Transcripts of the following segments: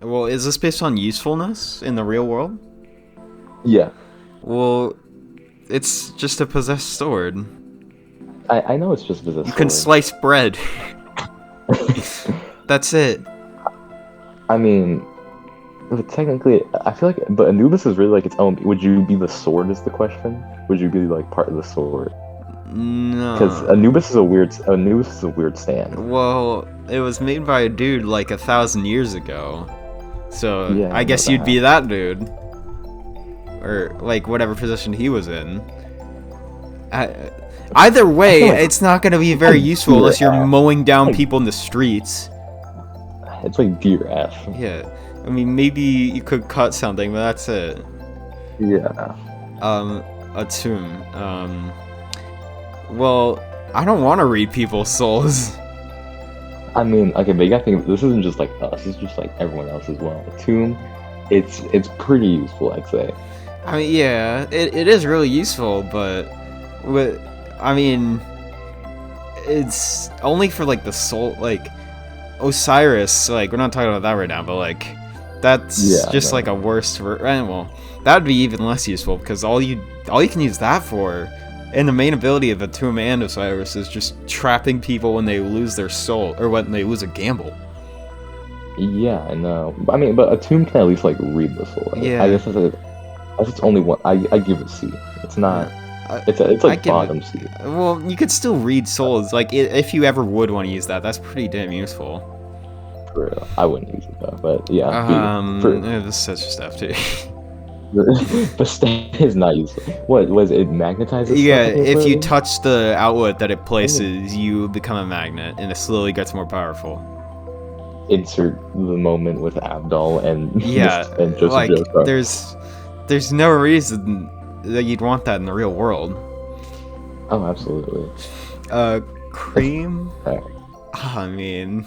Well, is this based on usefulness in the real world? Yeah, Well, it's just a possessed sword. I know it's just with a You can sword. slice bread. That's it. I mean, but technically, I feel like, but Anubis is really like its own. Would you be the sword? Is the question? Would you be like part of the sword? Because No. Anubis is a weird stand. Well, it was made by a dude like 1,000 years ago. So Yeah, I I know guess you'd be that. that dude. Or like whatever position he was in. I, Either I way, feel it's not going to be it's very like useful deer unless you're F. mowing down Like people in the streets. it's like deer F. Yeah. I mean, maybe you could cut something, but that's it. Yeah. Um, a tomb. Well, I don't want to read people's souls. I mean, okay, but you gotta think this isn't just like us. It's just like everyone else as well. A tomb, it's pretty useful, I'd say. I mean, yeah, it is really useful, but with, I mean, it's only for like the soul, like Osiris. Like we're not talking about that right now, but like that's Yeah, I just like know. a worse. Well, that would be even less useful because all you can use that for, and the main ability of a Tomb and Osiris is just trapping people when they lose their soul or when they lose a gamble. Yeah, I know. I mean, but a tomb can at least like read the soul. I Yeah, guess that's its only one. I give it C. It's not. yeah. It's I like give it. bottom C. Well, you could still read souls. Like if you ever would want to use that, that's pretty damn useful. For real. I wouldn't use it though, but yeah, B. For This says stuff too. but stay is not useful. What was it? Magnetizes Yeah, stuff if you apparently? touch the outlet that it Oh. places, you become a magnet, and it slowly gets more powerful. Insert the moment with Abdul and Yeah, and Joseph like Joestar. there's no reason that you'd want that in the real world. Oh, absolutely. Uh, Cream. Okay. I mean,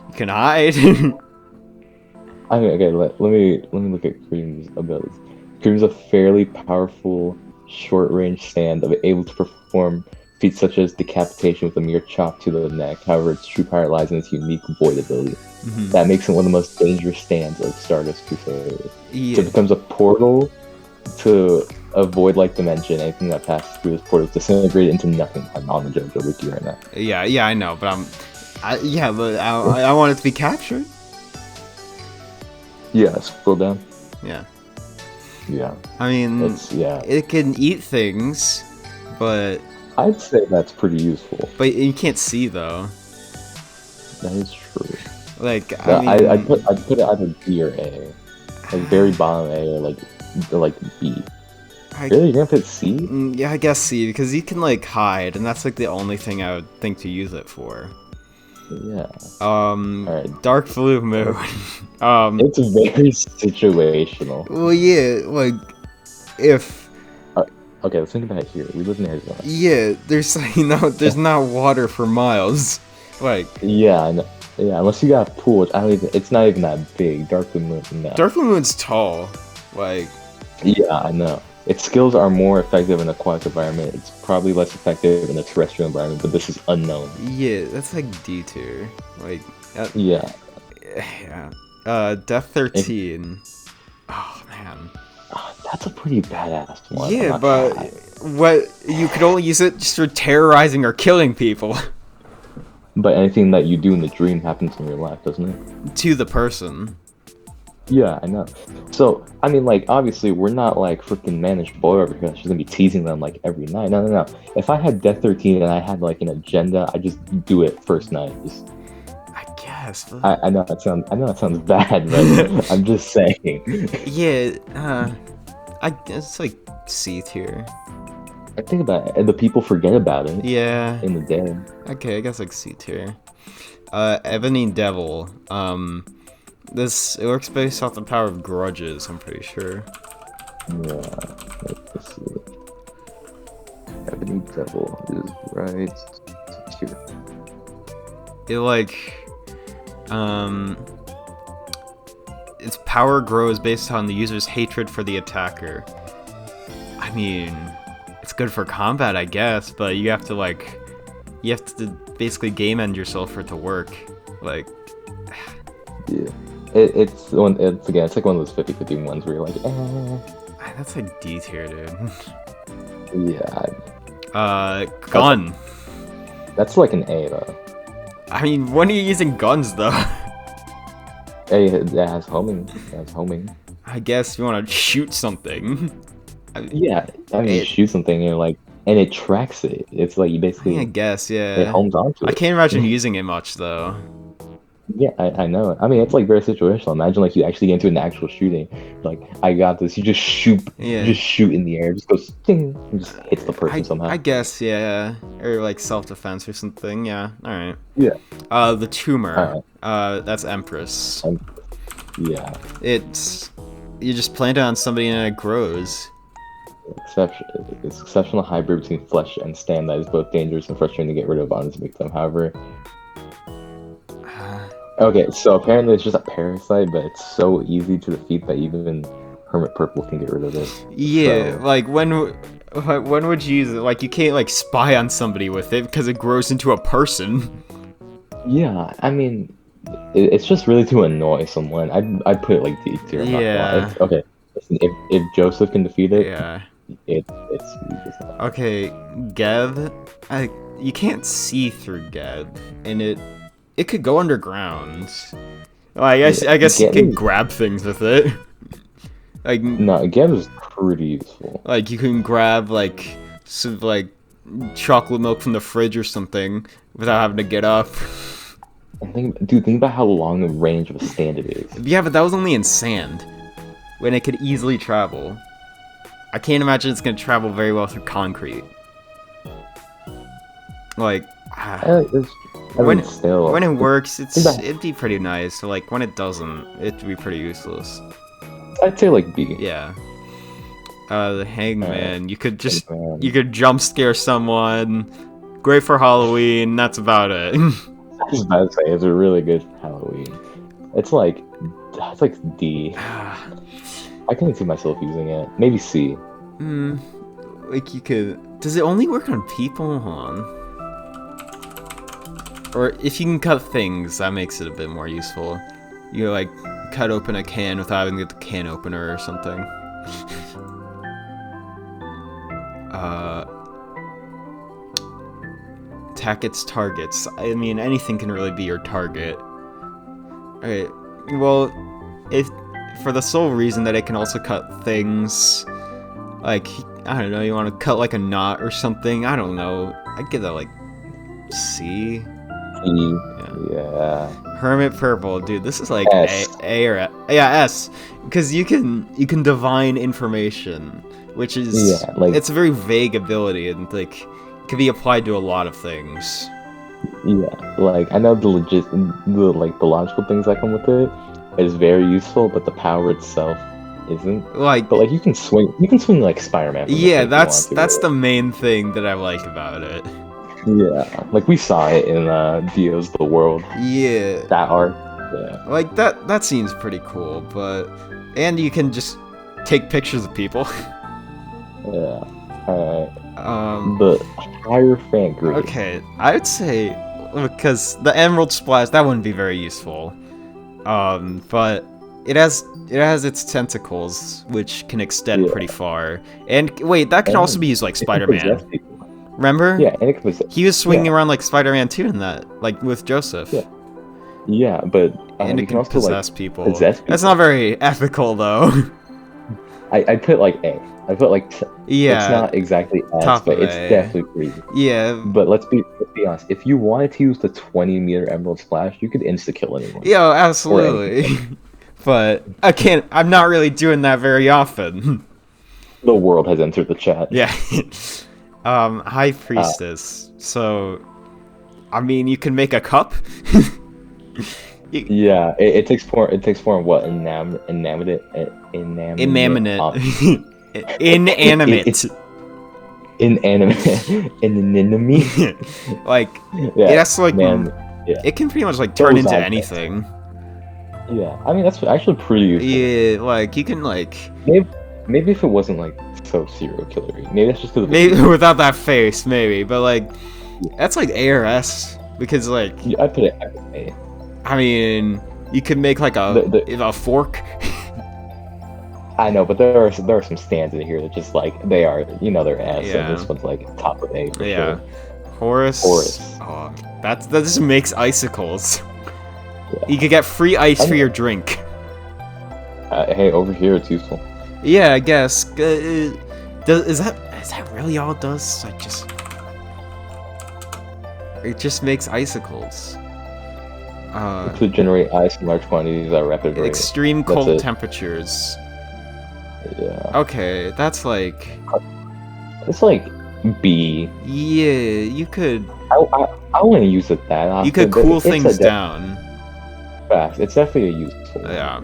you can hide. I mean, okay. Let me look at Cream's abilities. Cream's a fairly powerful short-range stand of able to perform feats such as decapitation with a mere chop to the neck. However, its true power lies in its unique void ability. Mhm. That makes it one of the most dangerous stands of Stardust Crusaders. So it Yeah, becomes a portal to avoid like dimension. Anything that passes through this portal is disintegrated into nothing. I'm on the JoJo wiki right now. yeah, I know, but yeah, but I want it to be captured. Yeah, scroll down. Yeah, Yeah, I mean, yeah. it can eat things, but I'd say that's pretty useful. you can't see though. That is true. Like, I No, mean, I'd put it either B or A, like very bottom A or like B. I Really, you're gonna put C? yeah, I guess see because you can like hide, and that's like the only thing I would think to use it for. Yeah. All right. Dark Blue Moon. It's very situational. Well, yeah, like if Uh, okay, let's think about it here. We live in Arizona. yeah, there's like there's not water for miles. Like Yeah, I know. Yeah, unless you got a pool, which I don't even. It's not even that big. Dark Moon, no. Dark Blue Moon's tall. Like Yeah, I know. Its skills are more effective in an aquatic environment. It's probably less effective in a terrestrial environment, but this is unknown. yeah, that's like D tier. Like Yeah. yeah. Death It, 13. Oh man. that's a pretty badass one. I'm Yeah, not gonna but lie. what you could only use it just for terrorizing or killing people But anything that you do in the dream happens in real life, doesn't it? to the person. Yeah, I know. So, I mean, like, obviously, we're not like freaking managed boy over here. She's gonna be teasing them like every night. No, no, no. If I had Death 13 and I had like an agenda, I just do it first night. Just, I guess. I know that sounds bad, but I'm just saying. Yeah, I it's like C tier. I think about it, and the people forget about it Yeah. in the day. Okay, I guess like C tier. Ebony Devil. This it works based off the power of grudges. I'm pretty sure. Yeah, let's see. Ebony Devil is right here. It like, its power grows based on the user's hatred for the attacker. I mean, it's good for combat, I guess, but you have to basically game end yourself for it to work. Like, Yeah. It's one. It's again. It's like one of those 50-50 ones where you're like, That's like D tier, dude. yeah. Gun. That's like an A though. I mean, when are you using guns though? A that has homing. It has homing. I guess you want to shoot something. Yeah, I mean, you shoot something and like, and it tracks it. It's like you basically. I guess, yeah. It homes onto it. I can't imagine using it much though. Yeah, I know. I mean, it's like very situational. Imagine like you actually get into an actual shooting. Like, I got this. You just shoot. Yeah. You just shoot in the air. It just goes ding, and just hits the person somehow. I guess, yeah. Or like self-defense or something. Yeah. All right. Yeah. The tumor. That's Empress. Yeah. It's you just plant it on somebody and it grows. It's exceptional hybrid between flesh and stand that is both dangerous and frustrating to get rid of on its victim. However. Okay, so apparently it's just a parasite, but it's so easy to defeat that even Hermit Purple can get rid of it. Yeah, so. like when would you use it? Like you can't like spy on somebody with it because it grows into a person. Yeah, I mean, it's just really to annoy someone. I'd put it like D tier. Yeah. Okay, listen, if Joseph can defeat it, yeah, it's okay. Geb, you can't see through Geb, and it could go underground. Well, I guess you can grab things with it. Like no, Geb is pretty useful. Like you can grab like some like chocolate milk from the fridge or something without having to get up. And think about how long the range of a stand it is. Yeah, but that was only in sand, when it could easily travel. I can't imagine it's gonna travel very well through concrete. Like. When it works, it'd be pretty nice. So like when it doesn't, it'd be pretty useless. I'd say like B. Yeah. The Hangman. You could jump scare someone. Great for Halloween. That's about it. I was about to say it's a really good Halloween. It's like D. I can't see myself using it. Maybe C. Like you could. Does it only work on people? Hold on. Or if you can cut things, that makes it a bit more useful. You like cut open a can without having to get the can opener or something. Attack its targets. I mean, anything can really be your target. Alright, well, if for the sole reason that it can also cut things, like, I don't know, you want to cut like a knot or something, I don't know. I'd give that like C. Yeah. Hermit Purple, dude. This is like S. A or S, because you can divine information, which is it's a very vague ability and like it can be applied to a lot of things. Yeah, like I know the logical things that come with it is very useful, but the power itself isn't. Like, but like you can swing like Spider-Man. Yeah, that's the main thing that I like about it. Yeah, like we saw it in Dio's The World. Yeah. That art. Yeah. Like that seems pretty cool, and you can just take pictures of people. Yeah. Alright. The Hierophant grade. Okay, I would say because the Emerald Splash that wouldn't be very useful. But it has its tentacles which can extend pretty far. And wait, that can also be used like Spider-Man. Remember? Yeah, and he was swinging around like Spider-Man 2 in that, like with Joseph. Yeah, but and it can also possess people. Possess people. That's not very ethical, though. I put like A. I put like yeah. It's not exactly S, but it's definitely pretty. Yeah. But let's be honest. If you wanted to use the 20-meter Emerald Splash, you could insta kill anyone. Yeah, absolutely. But I'm not really doing that very often. The world has entered the chat. Yeah. High Priestess. So, I mean, you can make a cup. Yeah, it takes form. It takes form. What inanimate? Inanimate. Like it has to like it can pretty much like turn into anything. Yeah, I mean that's actually pretty useful. Yeah, like you can like maybe if it wasn't like so serial killer-y. Maybe that's just because maybe without that face, maybe, but like that's like A or S because like I put it A. I mean, You could make like a fork. I know, but there are some stands in here that just like they are, their ass. Yeah. And this one's like top of A for Yeah. sure. Horus. Oh, that just makes icicles. Yeah. You could get free ice for your drink. Hey, over here it's useful. Yeah, I guess. Is that really all it does? It just makes icicles. To generate ice in large quantities at a rapid rate. Extreme cold temperatures. Yeah. Okay, that's like... It's like B. Yeah, you could... I want to use it that often. You could cool things down. Fast. It's definitely a useful. Yeah.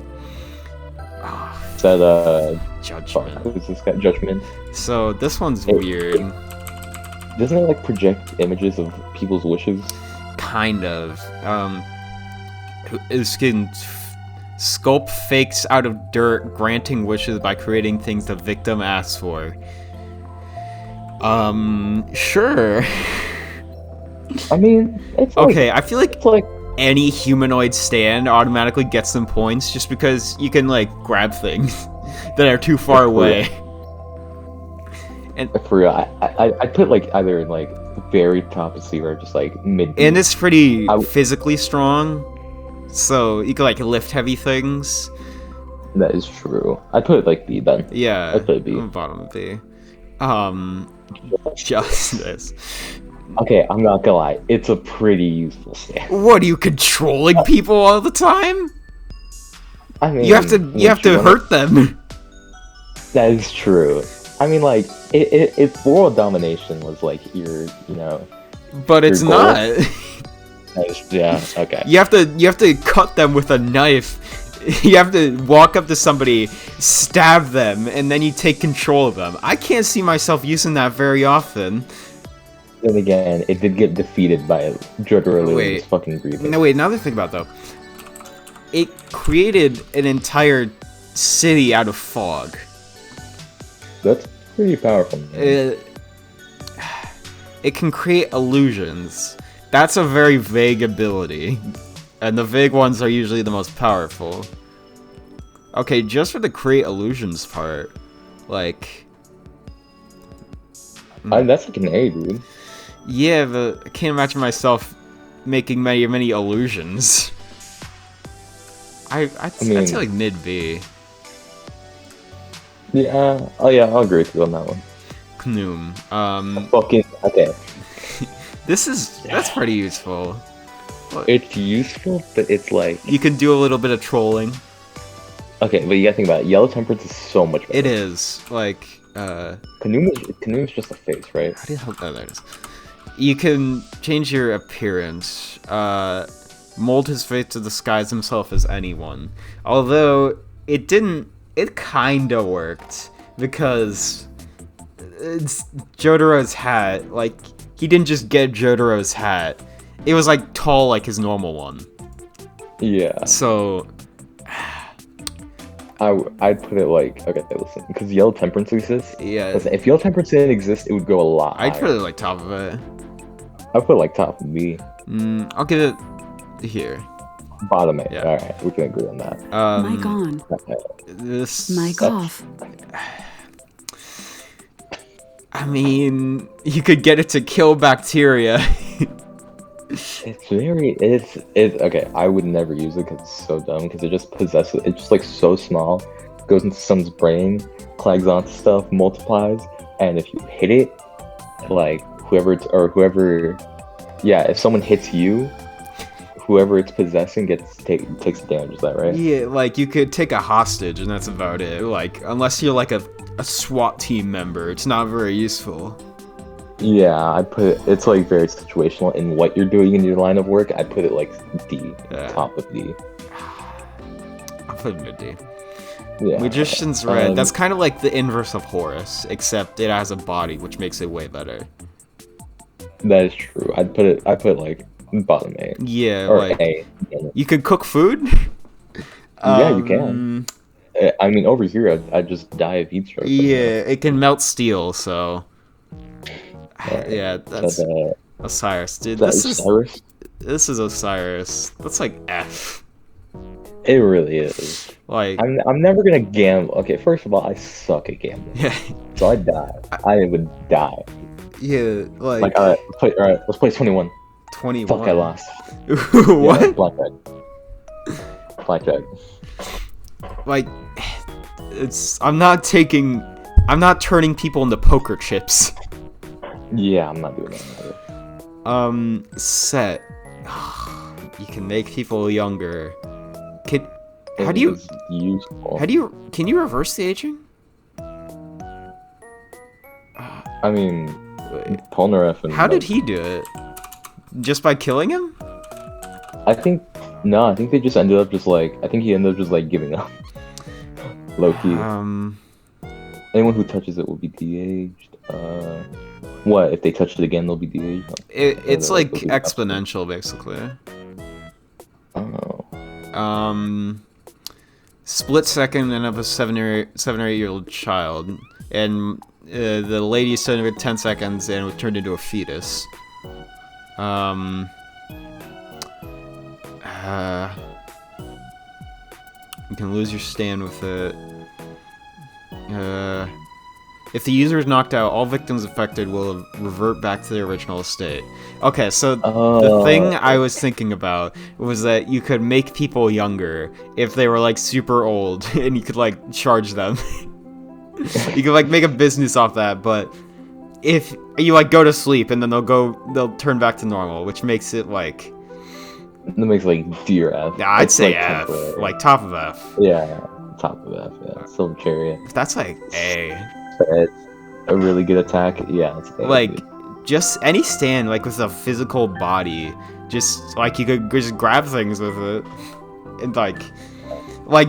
Is that Judgement. Who's this guy? Judgement. So this one's weird. Doesn't it like project images of people's wishes? Kind of. It can sculpt fakes out of dirt, granting wishes by creating things the victim asks for. Sure. I mean, it's okay. I feel like it's like any humanoid stand automatically gets some points just because you can like grab things that are too far away. And for real, I put like either in like very top of C or just like mid. And it's pretty physically strong, so you can like lift heavy things. That is true. I put it like B then. Yeah, I put it B. Bottom of B. Justice. Okay, I'm not gonna lie. It's a pretty useful stand. What are you controlling people all the time? I mean, you have to hurt them. That is true. I mean, like, if world domination was like your, But it's not. Yeah. Okay. You have to cut them with a knife. You have to walk up to somebody, stab them, and then you take control of them. I can't see myself using that very often. Then again, it did get defeated by Jotaro. Wait, fucking grievous. No, wait. Another thing about it, though, it created an entire city out of fog. That's pretty powerful. It can create illusions. That's a very vague ability, and the vague ones are usually the most powerful. Okay, just for the create illusions part, like... that's like an A, dude. Yeah, but I can't imagine myself making many illusions. I'd say like mid B. Yeah. Oh yeah, I'll agree with you on that one. Knoom. Fucking okay. That's pretty useful. It's useful, but it's like you can do a little bit of trolling. Okay, but you gotta think about it. Yellow Temperance is so much better. It is like Knoom is just a face, right? How do you help that? There it is. You can change your appearance. Mold his face to disguise himself as anyone. Although it didn't. It kinda worked because it's Jotaro's hat. Like he didn't just get Jotaro's hat. It was like tall like his normal one. Yeah. So I'd put it like okay, listen, because Yellow Temperance exists. Yeah. Listen, if Yellow Temperance didn't exist, it would go a lot. I'd put it like top of it. I'd put it like top of B. I'll give it here. Bottom A. Yeah. All right, we can agree on that. Mic on. Mic off. I mean, you could get it to kill bacteria. It's okay. I would never use it because it's so dumb. Because it just possesses. It's just like so small, goes into someone's brain, clags onto stuff, multiplies, and if you hit it, like if someone hits you, whoever it's possessing takes the damage. Is that right? Yeah, like you could take a hostage, and that's about it. Like unless you're like a SWAT team member, it's not very useful. Yeah, it's like very situational in what you're doing in your line of work. I put it like D, top of D. I'll put mid D. Yeah. Magician's Red. That's kind of like the inverse of Horus, except it has a body, which makes it way better. That is true. I put it like bottom A. Yeah, or like A. You could cook food. Yeah, you can. I mean, over here, I just die of heat stroke. Yeah, it can melt steel, so. Yeah, that's Osiris, dude. This is Osiris. That's like F. It really is. Like, I'm never gonna gamble. Okay, first of all, I suck at gambling. yeah, So I die. I would die. yeah, like All right, let's play 21. 21. Fuck, I lost. What? Yeah, blackjack. Blackjack. Like, I'm not turning people into poker chips. Yeah, I'm not doing that either. Set. You can make people younger. Can It you is useful. can you reverse the aging? I mean, Polnareff and How did he do it? Just by killing him? I think they just ended up just like he ended up just like giving up. Low-key. Anyone who touches it will be de-aged. What if they touch it again? They'll be de-aged. It's like exponential, basically. Oh. Split second and of a 7 or 8-year-old child, and the lady is with 10 seconds and was turned into a fetus. You can lose your stand with it. If the user is knocked out, all victims affected will revert back to their original state. Okay, so the thing I was thinking about was that you could make people younger if they were like super old, and you could like charge them. You could like make a business off that, but if you like go to sleep and then they'll turn back to normal, which makes it like... That makes like D or F. Yeah, I'd It's, say like, F, temporary. like top of F. Yeah, top of F. Yeah, Silver Chariot. If that's like A. It's a really good attack. Yeah, it's A. Like, just any stand, like, with a physical body, just, like, you could just grab things with it. And, like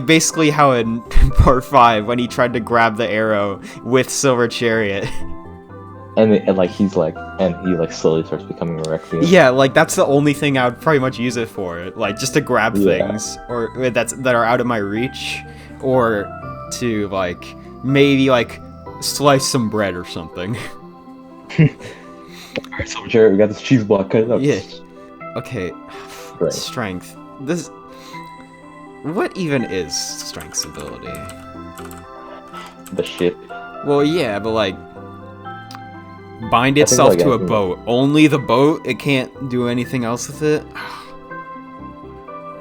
basically how in part 5, when he tried to grab the arrow with Silver Chariot. And he slowly starts becoming a Requiem. Yeah, like, that's the only thing I would pretty much use it for. Like, just to grab things, or that are out of my reach, or to, like, maybe, like, slice some bread or something. Alright, Silver Chariot, we got this cheese block, cut it up. Yeah. Okay. Strength. This... What even is Strength's ability? The shit. Well, yeah, but, like... Bind itself like to a anything- boat. Only the boat? It can't do anything else with it?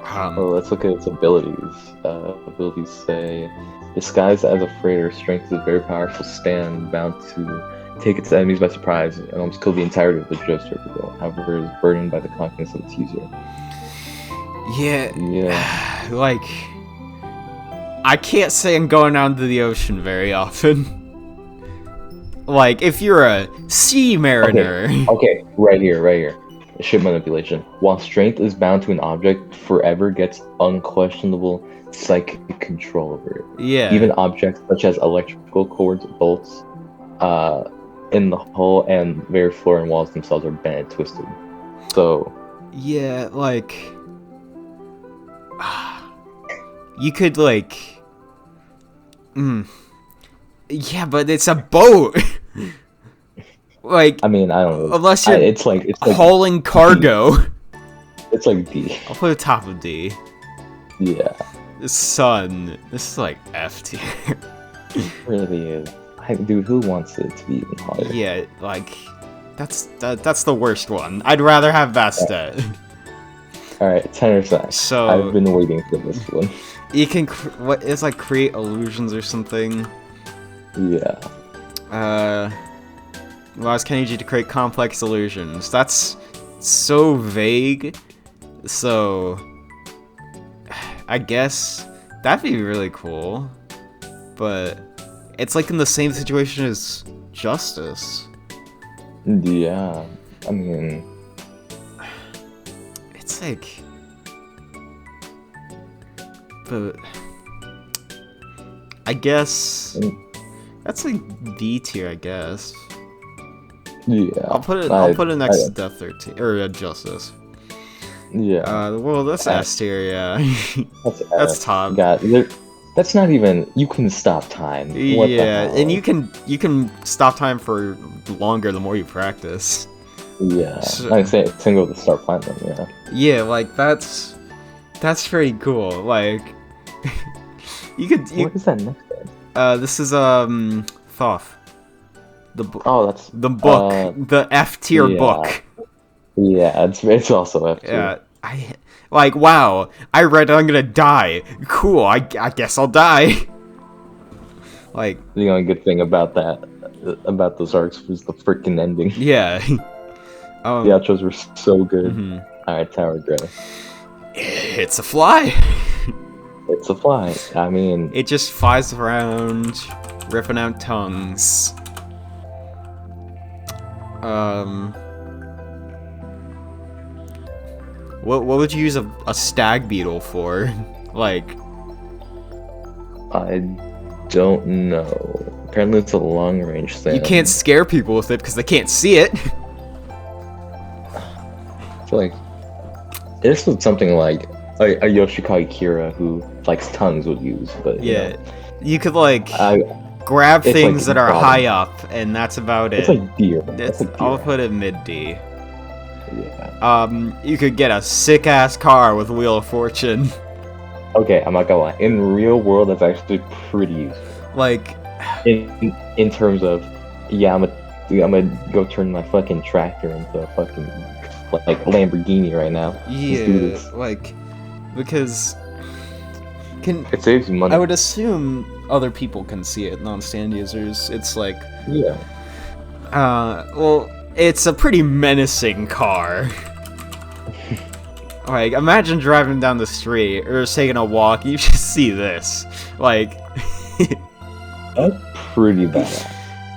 Well, let's look at its abilities. Abilities say, disguised as a freighter, strength is a very powerful stand bound to take its enemies by surprise and almost kill the entirety of the JoJo circle. However, it is burdened by the confidence of its user. Yeah. Like, I can't say I'm going out into the ocean very often. Like, if you're a sea mariner... Okay, right here. Ship manipulation. While strength is bound to an object, forever gets unquestionable psychic control over it. Yeah. Even objects such as electrical cords, bolts, in the hull and very floor and walls themselves are bent and twisted. So... Yeah, like... You could, like... Yeah, but it's a boat! Like... I mean, I don't know. Unless you're it's like hauling cargo. It's like D. I'll put it top of D. Yeah. Sun. This is like F tier. It really is. Dude, who wants it to be even higher? Yeah, like... That's the worst one. I'd rather have Bastet. Alright, 10 or 9. So... I've been waiting for this one. You can... it's like create illusions or something. Yeah. Allows Kenji to create complex illusions. That's so vague. So... I guess... That'd be really cool. But... It's like in the same situation as Justice. Yeah. I mean... It's like... But... I guess... That's like D tier, I guess. Yeah. I'll put it next to Death 13 or Justice. Yeah. Well, that's S tier, yeah. That's top. God, that's not even. You can stop time. What the Yeah, hell? and you can stop time for longer the more you practice. Yeah. So- Like say single with the Star Platinum. Yeah. Yeah, like that's That's pretty cool. Like, What is that next one? this is Thoth. Oh, that's The book, the F tier yeah. book. Yeah, it's also F2. Yeah, like, wow, I read I'm gonna die. Cool, I guess I'll die. Like, The only good thing about those arcs was the freaking ending. yeah. The outros were so good. Mm-hmm. Alright, Tower Grey. It's a fly. It's a fly. I mean, It just flies around, ripping out tongues. What would you use a stag beetle for? Like, I don't know. Apparently, it's a long range thing. you can't scare people with it because they can't see it. I feel like this was something like a Yoshikage Kira who likes tongues would use, but Yeah, you could like I grab it's things like that are bottom. high up, and that's about it. it's like deer. It's like I'll deer. put it mid D. Yeah. You could get a sick ass car with Wheel of Fortune. Okay, I'm not gonna lie. In real world, that's actually pretty useful. Like, In terms of, yeah, I'm gonna go turn my fucking tractor into a fucking like Lamborghini right now. Let's do yeah, this. like, because It saves you money. I would assume other people can see it, non-stand users. It's like, Yeah. well, it's a pretty menacing car. Like, imagine driving down the street or just taking a walk, you just see this. Like, That's pretty bad.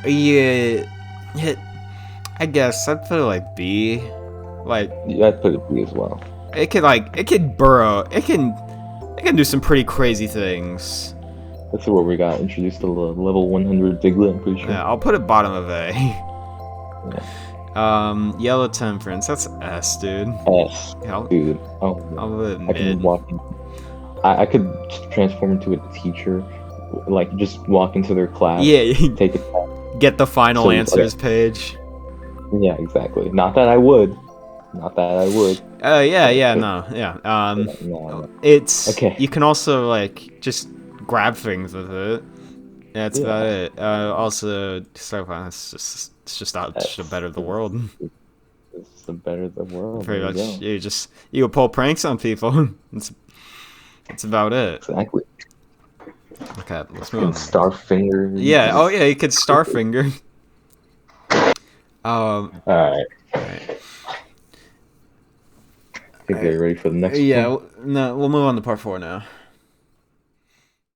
yeah, I guess I'd put it like B. Like, Yeah, I'd put it B as well. it could burrow, it can do some pretty crazy things. Let's see what we got. Introduced to level 100 Diglett, I'm pretty sure. Yeah, I'll put it bottom of A. Yellow Temperance, that's S, dude. S. Yeah, I'll Dude. Oh, put it I could mid. walk in. I could transform into a teacher. Like, just walk into their class. Yeah, Take it. get the final So, answers page. Yeah, exactly. Not that I would. No. It's Okay. You can also like just grab things with it. That's about it. Also, Starfire, it's just a better the world. It's the better the world. Pretty There much, you you can pull pranks on people. That's about it. go. Exactly. Okay, let's move on. Starfinger. Yeah. Oh yeah, you could Starfinger. Alright. Okay, ready for the next one? Yeah. No, we'll move on to part 4 now.